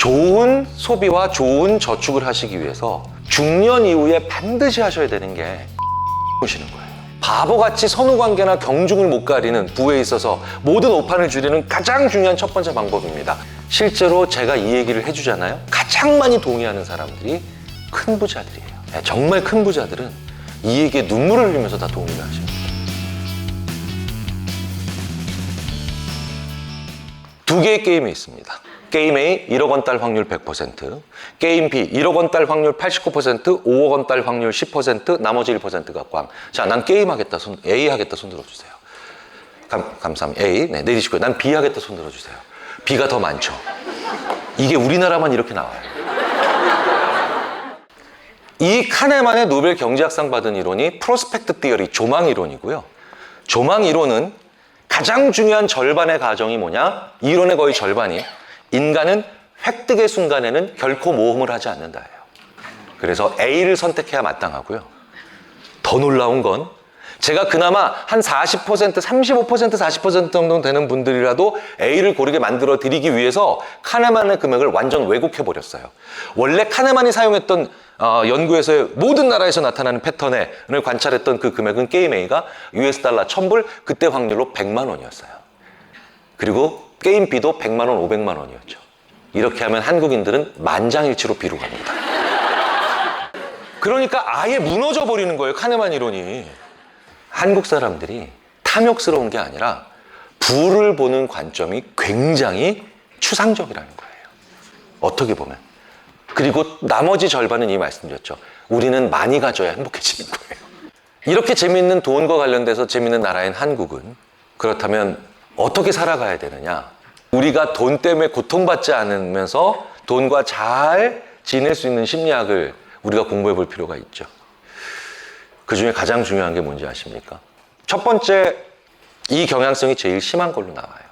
좋은 소비와 좋은 저축을 하시기 위해서 중년 이후에 반드시 하셔야 되는 게 보시는 거예요. 바보같이 선후관계나 경중을 못 가리는 부에 있어서 모든 오판을 줄이는 가장 중요한 첫 번째 방법입니다. 실제로 제가 이 얘기를 해주잖아요. 가장 많이 동의하는 사람들이 큰 부자들이에요. 정말 큰 부자들은 이 얘기에 눈물을 흘리면서 다 동의를 하십니다. 두 개의 게임이 있습니다. 게임 A 1억 원 딸 확률 100%, 게임 B 1억 원 딸 확률 89%, 5억 원 딸 확률 10%, 나머지 1%가 꽝. 자, 난 게임 하겠다. A 하겠다. 손 들어주세요. 감사합니다. A. 네, 내리시고요. 난 B 하겠다. 손 들어주세요. B가 더 많죠. 이게 우리나라만 이렇게 나와요. 이 카네만의 노벨 경제학상 받은 이론이 프로스펙트 티어리, 조망 이론이고요. 조망 이론은 가장 중요한 절반의 가정이 뭐냐? 이론의 거의 절반이 인간은 획득의 순간에는 결코 모험을 하지 않는다예요. 그래서 A를 선택해야 마땅하고요. 더 놀라운 건 제가 그나마 한 40%, 35%, 40% 정도 되는 분들이라도 A를 고르게 만들어 드리기 위해서 카네만의 금액을 완전 왜곡해 버렸어요. 원래 카네만이 사용했던 연구에서의 모든 나라에서 나타나는 패턴을 관찰했던 그 금액은 게임 A가 US 달러 1000불, 그때 확률로 100만 원이었어요. 그리고 게임 B도 100만 원, 500만 원이었죠. 이렇게 하면 한국인들은 만장일치로 B로 갑니다. 그러니까 아예 무너져 버리는 거예요, 카네만 이론이. 한국 사람들이 탐욕스러운 게 아니라 부를 보는 관점이 굉장히 추상적이라는 거예요. 어떻게 보면. 그리고 나머지 절반은 이미 말씀드렸죠. 우리는 많이 가져야 행복해지는 거예요. 이렇게 재미있는 돈과 관련돼서 재미있는 나라인 한국은 그렇다면 어떻게 살아가야 되느냐? 우리가 돈 때문에 고통받지 않으면서 돈과 잘 지낼 수 있는 심리학을 우리가 공부해 볼 필요가 있죠. 그 중에 가장 중요한 게 뭔지 아십니까? 첫 번째, 이 경향성이 제일 심한 걸로 나와요.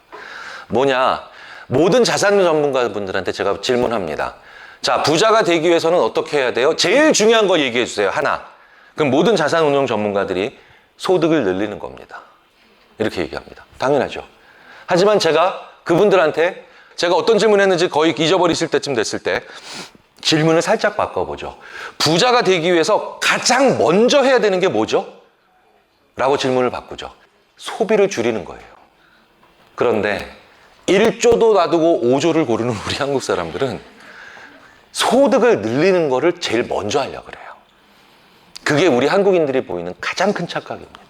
뭐냐? 모든 자산 전문가분들한테 제가 질문합니다. 자, 부자가 되기 위해서는 어떻게 해야 돼요? 제일 중요한 거 얘기해 주세요. 하나. 그럼 모든 자산 운용 전문가들이 소득을 늘리는 겁니다. 이렇게 얘기합니다. 당연하죠. 하지만 제가 그분들한테 제가 어떤 질문을 했는지 거의 잊어버리실 때쯤 됐을 때 질문을 살짝 바꿔보죠. 부자가 되기 위해서 가장 먼저 해야 되는 게 뭐죠? 라고 질문을 바꾸죠. 소비를 줄이는 거예요. 그런데 1조도 놔두고 5조를 고르는 우리 한국 사람들은 소득을 늘리는 거를 제일 먼저 하려고 그래요. 그게 우리 한국인들이 보이는 가장 큰 착각입니다.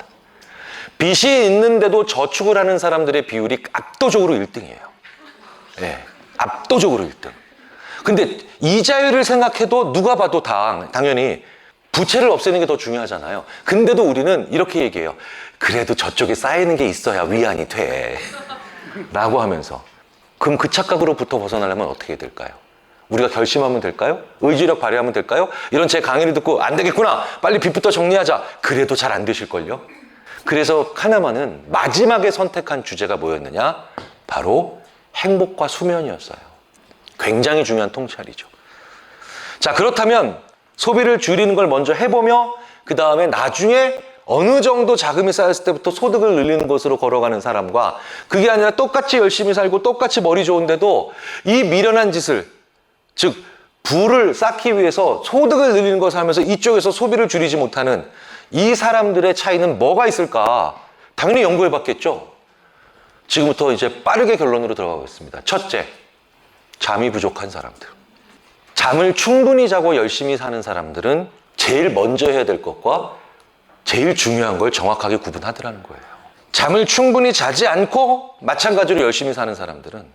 빚이 있는데도 저축을 하는 사람들의 비율이 압도적으로 1등이에요. 네, 압도적으로 1등. 근데 이자율을 생각해도 누가 봐도 당연히 부채를 없애는 게 더 중요하잖아요. 근데도 우리는 이렇게 얘기해요. 그래도 저쪽에 쌓이는 게 있어야 위안이 돼. 라고 하면서. 그럼 그 착각으로부터 벗어나려면 어떻게 될까요? 우리가 결심하면 될까요? 의지력 발휘하면 될까요? 이런 제 강의를 듣고 안 되겠구나. 빨리 빚부터 정리하자. 그래도 잘 안 되실걸요? 그래서 카네만은 마지막에 선택한 주제가 뭐였느냐? 바로 행복과 수면이었어요. 굉장히 중요한 통찰이죠. 자, 그렇다면 소비를 줄이는 걸 먼저 해보며 그 다음에 나중에 어느 정도 자금이 쌓였을 때부터 소득을 늘리는 것으로 걸어가는 사람과 그게 아니라 똑같이 열심히 살고 똑같이 머리 좋은데도 이 미련한 짓을, 즉 부를 쌓기 위해서 소득을 늘리는 것을 하면서 이쪽에서 소비를 줄이지 못하는 이 사람들의 차이는 뭐가 있을까? 당연히 연구해 봤겠죠. 지금부터 이제 빠르게 결론으로 들어가겠습니다. 첫째, 잠이 부족한 사람들. 잠을 충분히 자고 열심히 사는 사람들은 제일 먼저 해야 될 것과 제일 중요한 걸 정확하게 구분하더라는 거예요. 잠을 충분히 자지 않고 마찬가지로 열심히 사는 사람들은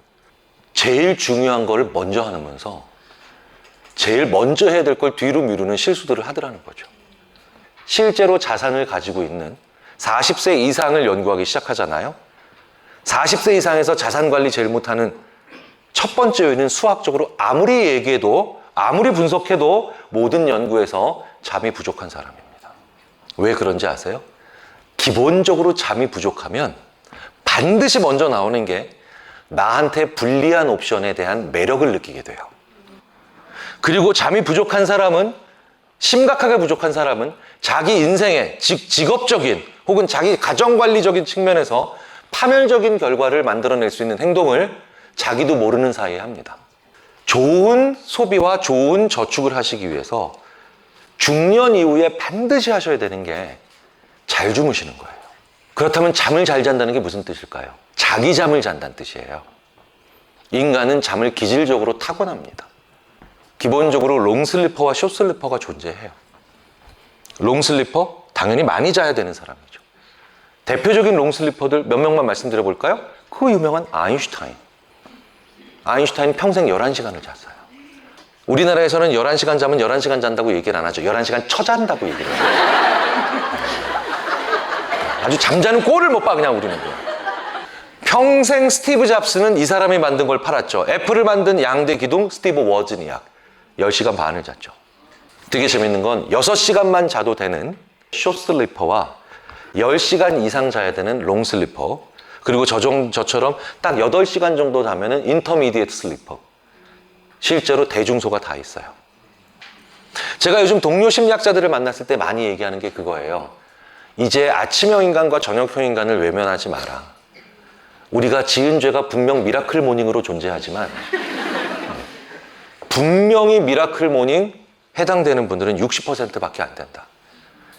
제일 중요한 걸 먼저 하면서 제일 먼저 해야 될 걸 뒤로 미루는 실수들을 하더라는 거죠. 실제로 자산을 가지고 있는 40세 이상을 연구하기 시작하잖아요. 40세 이상에서 자산 관리 제일 못하는 첫 번째 요인은 수학적으로 아무리 얘기해도 아무리 분석해도 모든 연구에서 잠이 부족한 사람입니다. 왜 그런지 아세요? 기본적으로 잠이 부족하면 반드시 먼저 나오는 게 나한테 불리한 옵션에 대한 매력을 느끼게 돼요. 그리고 잠이 부족한 사람은, 심각하게 부족한 사람은 자기 인생의 직업적인 혹은 자기 가정관리적인 측면에서 파멸적인 결과를 만들어낼 수 있는 행동을 자기도 모르는 사이에 합니다. 좋은 소비와 좋은 저축을 하시기 위해서 중년 이후에 반드시 하셔야 되는 게 잘 주무시는 거예요. 그렇다면 잠을 잘 잔다는 게 무슨 뜻일까요? 자기 잠을 잔다는 뜻이에요. 인간은 잠을 기질적으로 타고납니다. 기본적으로 롱슬리퍼와 숏슬리퍼가 존재해요. 롱슬리퍼? 당연히 많이 자야 되는 사람이죠. 대표적인 롱슬리퍼들 몇 명만 말씀드려 볼까요? 그 유명한 아인슈타인. 아인슈타인 평생 11시간을 잤어요. 우리나라에서는 11시간 자면 11시간 잔다고 얘기를 안 하죠. 11시간 쳐잔다고 얘기를 해요. 아주 잠자는 꼴을 못 봐, 그냥 우리는. 평생 스티브 잡스는 이 사람이 만든 걸 팔았죠. 애플을 만든 양대 기둥 스티브 워즈니악. 10시간 반을 잤죠. 되게 재밌는 건 6시간만 자도 되는 숏슬리퍼와 10시간 이상 자야 되는 롱슬리퍼, 그리고 저처럼 딱 8시간 정도 자면은 인터미디에이트 슬리퍼. 실제로 대중소가 다 있어요. 제가 요즘 동료 심리학자들을 만났을 때 많이 얘기하는 게 그거예요. 이제 아침형 인간과 저녁형 인간을 외면하지 마라. 우리가 지은 죄가 분명 미라클 모닝으로 존재하지만 분명히 미라클 모닝 해당되는 분들은 60%밖에 안 된다.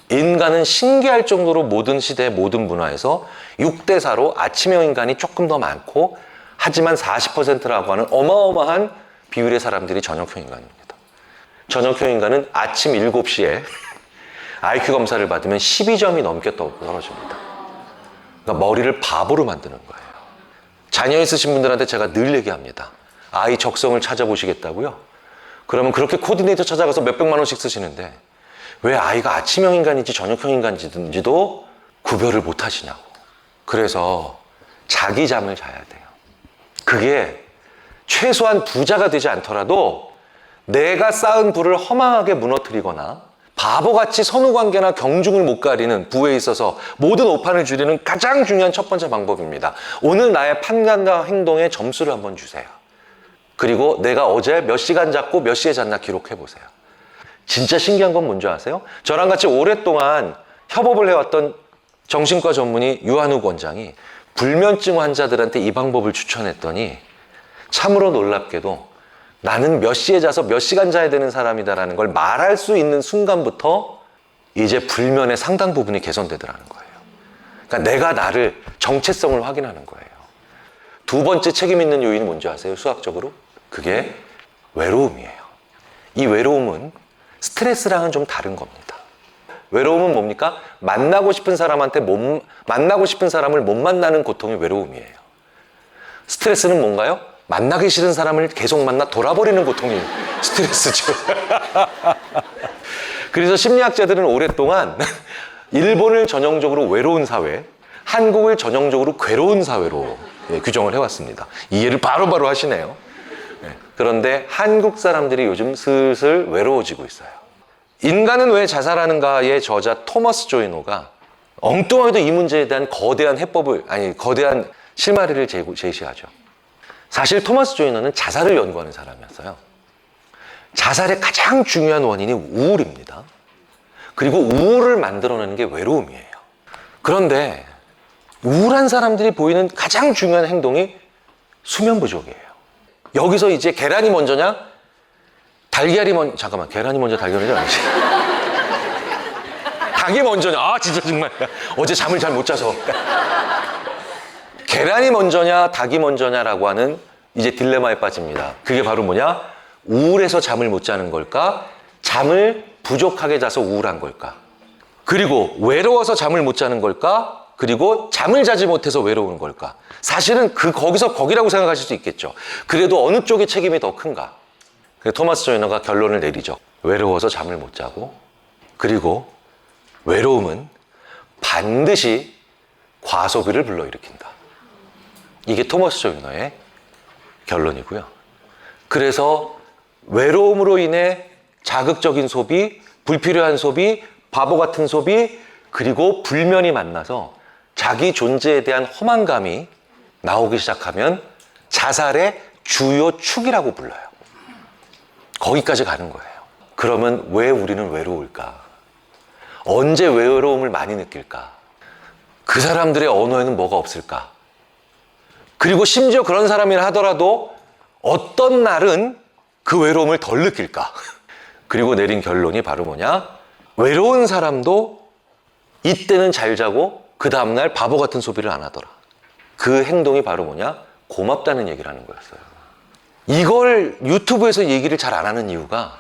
인간은 신기할 정도로 모든 시대, 모든 문화에서 6대4로 아침형 인간이 조금 더 많고, 하지만 40%라고 하는 어마어마한 비율의 사람들이 저녁형 인간입니다. 저녁형 인간은 아침 7시에 IQ 검사를 받으면 12점이 넘게 떨어집니다. 그러니까 머리를 바보로 만드는 거예요. 자녀 있으신 분들한테 제가 늘 얘기합니다. 아이 적성을 찾아보시겠다고요? 그러면 그렇게 코디네이터 찾아가서 몇백만 원씩 쓰시는데 왜 아이가 아침형 인간인지 저녁형 인간인지도 구별을 못 하시냐고. 그래서 자기 잠을 자야 돼요. 그게 최소한 부자가 되지 않더라도 내가 쌓은 부를 허망하게 무너뜨리거나 바보같이 선후관계나 경중을 못 가리는 부에 있어서 모든 오판을 줄이는 가장 중요한 첫 번째 방법입니다. 오늘 나의 판단과 행동에 점수를 한번 주세요. 그리고 내가 어제 몇 시간 잤고 몇 시에 잤나 기록해 보세요. 진짜 신기한 건 뭔지 아세요? 저랑 같이 오랫동안 협업을 해왔던 정신과 전문의 유한욱 원장이 불면증 환자들한테 이 방법을 추천했더니 참으로 놀랍게도 나는 몇 시에 자서 몇 시간 자야 되는 사람이다라는 걸 말할 수 있는 순간부터 이제 불면의 상당 부분이 개선되더라는 거예요. 그러니까 내가 나를 정체성을 확인하는 거예요. 두 번째 책임 있는 요인이 뭔지 아세요? 수학적으로? 그게 외로움이에요. 이 외로움은 스트레스랑은 좀 다른 겁니다. 외로움은 뭡니까? 만나고 싶은 사람을 못 만나는 고통이 외로움이에요. 스트레스는 뭔가요? 만나기 싫은 사람을 계속 만나 돌아버리는 고통이 스트레스죠. 그래서 심리학자들은 오랫동안 일본을 전형적으로 외로운 사회, 한국을 전형적으로 괴로운 사회로 규정을 해왔습니다. 이해를 바로바로 하시네요. 그런데 한국 사람들이 요즘 슬슬 외로워지고 있어요. 인간은 왜 자살하는가의 저자 토머스 조이노가 엉뚱하게도 이 문제에 대한 거대한 거대한 실마리를 제시하죠. 사실 토머스 조이너는 자살을 연구하는 사람이었어요. 자살의 가장 중요한 원인이 우울입니다. 그리고 우울을 만들어내는 게 외로움이에요. 그런데 우울한 사람들이 보이는 가장 중요한 행동이 수면 부족이에요. 여기서 이제 계란이 먼저냐? 계란이 먼저 달걀이 아니지. 닭이 먼저냐? 아, 진짜 정말. 어제 잠을 잘 못 자서. 계란이 먼저냐, 닭이 먼저냐라고 하는 이제 딜레마에 빠집니다. 그게 바로 뭐냐? 우울해서 잠을 못 자는 걸까? 잠을 부족하게 자서 우울한 걸까? 그리고 외로워서 잠을 못 자는 걸까? 그리고 잠을 자지 못해서 외로운 걸까? 사실은 거기서 거기라고 생각하실 수 있겠죠. 그래도 어느 쪽의 책임이 더 큰가? 그래서 토마스 조이너가 결론을 내리죠. 외로워서 잠을 못 자고, 그리고 외로움은 반드시 과소비를 불러일으킨다. 이게 토마스 조이너의 결론이고요. 그래서 외로움으로 인해 자극적인 소비, 불필요한 소비, 바보 같은 소비, 그리고 불면이 만나서 자기 존재에 대한 허망감이 나오기 시작하면 자살의 주요 축이라고 불러요. 거기까지 가는 거예요. 그러면 왜 우리는 외로울까? 언제 외로움을 많이 느낄까? 그 사람들의 언어에는 뭐가 없을까? 그리고 심지어 그런 사람이라 하더라도 어떤 날은 그 외로움을 덜 느낄까? 그리고 내린 결론이 바로 뭐냐? 외로운 사람도 이때는 잘 자고 그 다음날 바보 같은 소비를 안 하더라. 그 행동이 바로 뭐냐? 고맙다는 얘기를 하는 거였어요. 이걸 유튜브에서 얘기를 잘 안 하는 이유가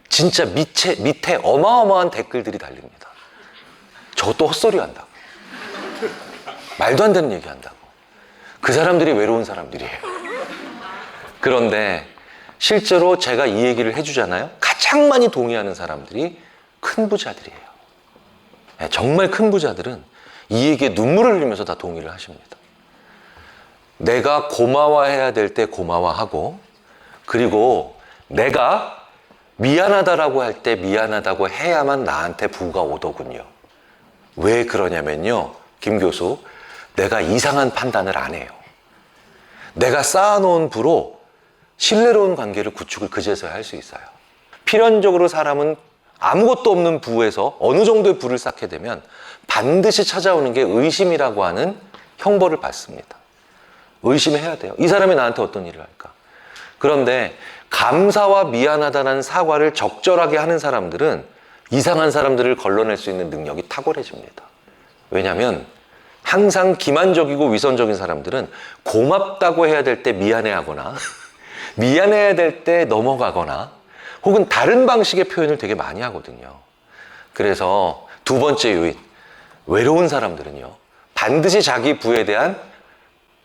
진짜 밑에 어마어마한 댓글들이 달립니다. 저것도 헛소리 한다고. 말도 안 되는 얘기 한다고. 그 사람들이 외로운 사람들이에요. 그런데 실제로 제가 이 얘기를 해주잖아요. 가장 많이 동의하는 사람들이 큰 부자들이에요. 정말 큰 부자들은 이 얘기에 눈물을 흘리면서 다 동의를 하십니다. 내가 고마워해야 될 때 고마워하고, 그리고 내가 미안하다라고 할 때 미안하다고 해야만 나한테 부가 오더군요. 왜 그러냐면요, 김 교수, 내가 이상한 판단을 안 해요. 내가 쌓아놓은 부로 신뢰로운 관계를 구축을 그제서야 할 수 있어요. 필연적으로 사람은 아무것도 없는 부에서 어느 정도의 부를 쌓게 되면 반드시 찾아오는 게 의심이라고 하는 형벌을 받습니다. 의심해야 돼요. 이 사람이 나한테 어떤 일을 할까? 그런데 감사와 미안하다는 사과를 적절하게 하는 사람들은 이상한 사람들을 걸러낼 수 있는 능력이 탁월해집니다. 왜냐하면 항상 기만적이고 위선적인 사람들은 고맙다고 해야 될 때 미안해하거나 미안해야 될 때 넘어가거나 혹은 다른 방식의 표현을 되게 많이 하거든요. 그래서 두 번째 요인, 외로운 사람들은요, 반드시 자기 부에 대한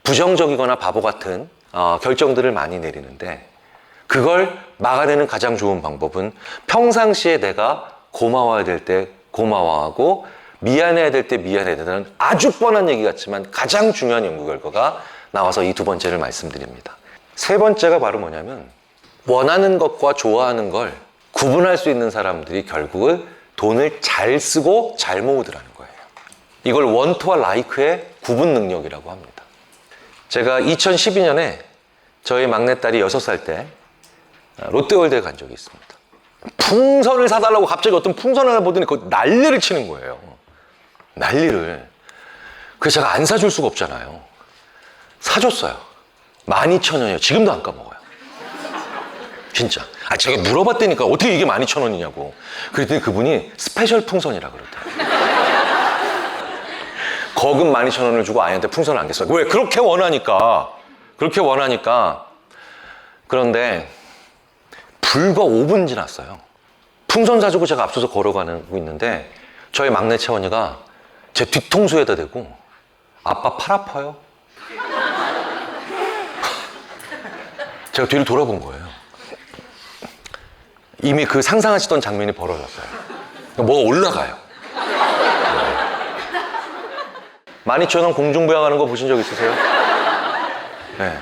부정적이거나 바보 같은 결정들을 많이 내리는데, 그걸 막아내는 가장 좋은 방법은 평상시에 내가 고마워야 될 때 고마워하고 미안해야 될 때 미안해야 된다는 아주 뻔한 얘기 같지만 가장 중요한 연구 결과가 나와서 이 두 번째를 말씀드립니다. 세 번째가 바로 뭐냐면, 원하는 것과 좋아하는 걸 구분할 수 있는 사람들이 결국은 돈을 잘 쓰고 잘 모으더라는 거예요. 이걸 원투와 라이크의 구분 능력이라고 합니다. 제가 2012년에 저희 막내딸이 6살 때 롯데월드에 간 적이 있습니다. 풍선을 사달라고 갑자기 어떤 풍선을 하나 보더니 그 난리를 치는 거예요. 난리를. 그래서 제가 안 사줄 수가 없잖아요. 사줬어요. 12,000원이에요. 지금도 안 까먹어요. 진짜. 제가 물어봤다니까 어떻게 이게 12,000원이냐고. 그랬더니 그분이 스페셜 풍선이라 그러더라고요. 거금 12,000원을 주고 아이한테 풍선을 안겠어요. 왜? 그렇게 원하니까. 그렇게 원하니까. 그런데 불과 5분 지났어요. 풍선 사주고 제가 앞서서 걸어가고 있는데 저희 막내 채원이가 제 뒤통수에다 대고 아빠 팔 아파요? 제가 뒤를 돌아본 거예요. 이미 그 상상하시던 장면이 벌어졌어요. 뭐가 올라가요. 12,000원 공중부양하는 거 보신 적 있으세요? 네.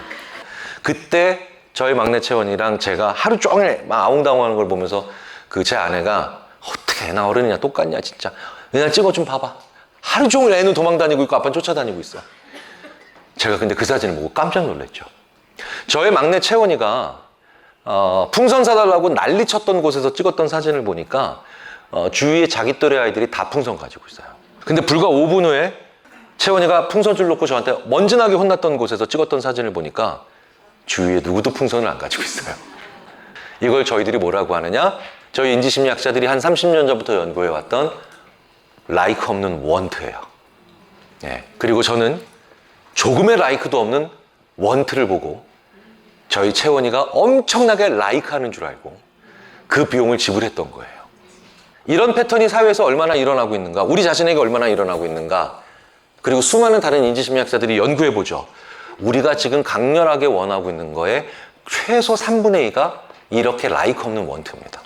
그때 저희 막내 채원이랑 제가 하루 종일 막 아웅다웅하는 걸 보면서 그 제 아내가 어떻게 애나 어른이냐 똑같냐 진짜. 그냥 찍어 좀 봐봐. 하루 종일 애는 도망다니고 있고 아빠는 쫓아다니고 있어. 제가 근데 그 사진을 보고 깜짝 놀랐죠. 저의 막내 채원이가 풍선 사달라고 난리 쳤던 곳에서 찍었던 사진을 보니까 주위에 자기 또래 아이들이 다 풍선 가지고 있어요. 근데 불과 5분 후에 채원이가 풍선줄 놓고 저한테 먼지나게 혼났던 곳에서 찍었던 사진을 보니까 주위에 누구도 풍선을 안 가지고 있어요. 이걸 저희들이 뭐라고 하느냐? 저희 인지심리학자들이 한 30년 전부터 연구해왔던 라이크 없는 원트예요. 예. 그리고 저는 조금의 라이크도 없는 원트를 보고 저희 채원이가 엄청나게 라이크하는 줄 알고 그 비용을 지불했던 거예요. 이런 패턴이 사회에서 얼마나 일어나고 있는가, 우리 자신에게 얼마나 일어나고 있는가, 그리고 수많은 다른 인지심리학자들이 연구해보죠. 우리가 지금 강렬하게 원하고 있는 거에 최소 3분의 2가 이렇게 라이크 없는 원트입니다.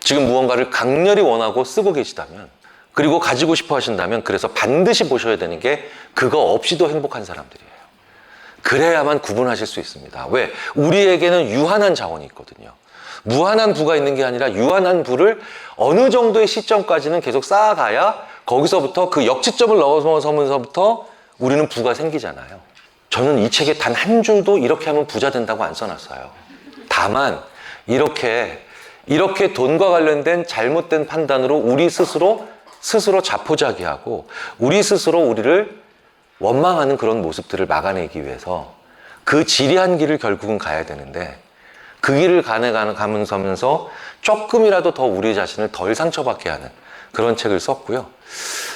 지금 무언가를 강렬히 원하고 쓰고 계시다면, 그리고 가지고 싶어 하신다면, 그래서 반드시 보셔야 되는 게 그거 없이도 행복한 사람들이에요. 그래야만 구분하실 수 있습니다. 왜? 우리에게는 유한한 자원이 있거든요. 무한한 부가 있는 게 아니라 유한한 부를 어느 정도의 시점까지는 계속 쌓아가야 거기서부터 그 역치점을 넘어서면서부터 우리는 부가 생기잖아요. 저는 이 책에 단 한 줄도 이렇게 하면 부자 된다고 안 써놨어요. 다만 이렇게 돈과 관련된 잘못된 판단으로 우리 스스로 자포자기하고 우리 스스로 우리를 원망하는 그런 모습들을 막아내기 위해서 그 지리한 길을 결국은 가야 되는데, 그 길을 가면서 조금이라도 더 우리 자신을 덜 상처받게 하는 그런 책을 썼고요.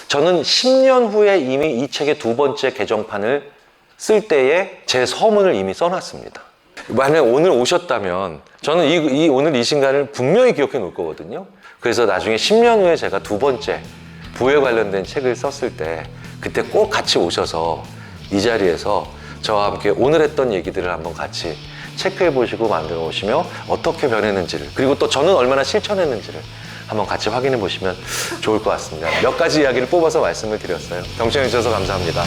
저는 10년 후에 이미 이 책의 두 번째 개정판을 쓸 때에 제 서문을 이미 써놨습니다. 만약 오늘 오셨다면 저는 오늘 이 순간을 분명히 기억해 놓을 거거든요. 그래서 나중에 10년 후에 제가 두 번째 부에 관련된 책을 썼을 때 그때 꼭 같이 오셔서 이 자리에서 저와 함께 오늘 했던 얘기들을 한번 같이 체크해 보시고 만들어 오시며 어떻게 변했는지를, 그리고 또 저는 얼마나 실천했는지를 한번 같이 확인해 보시면 좋을 것 같습니다. 몇 가지 이야기를 뽑아서 말씀을 드렸어요. 경청해 주셔서 감사합니다.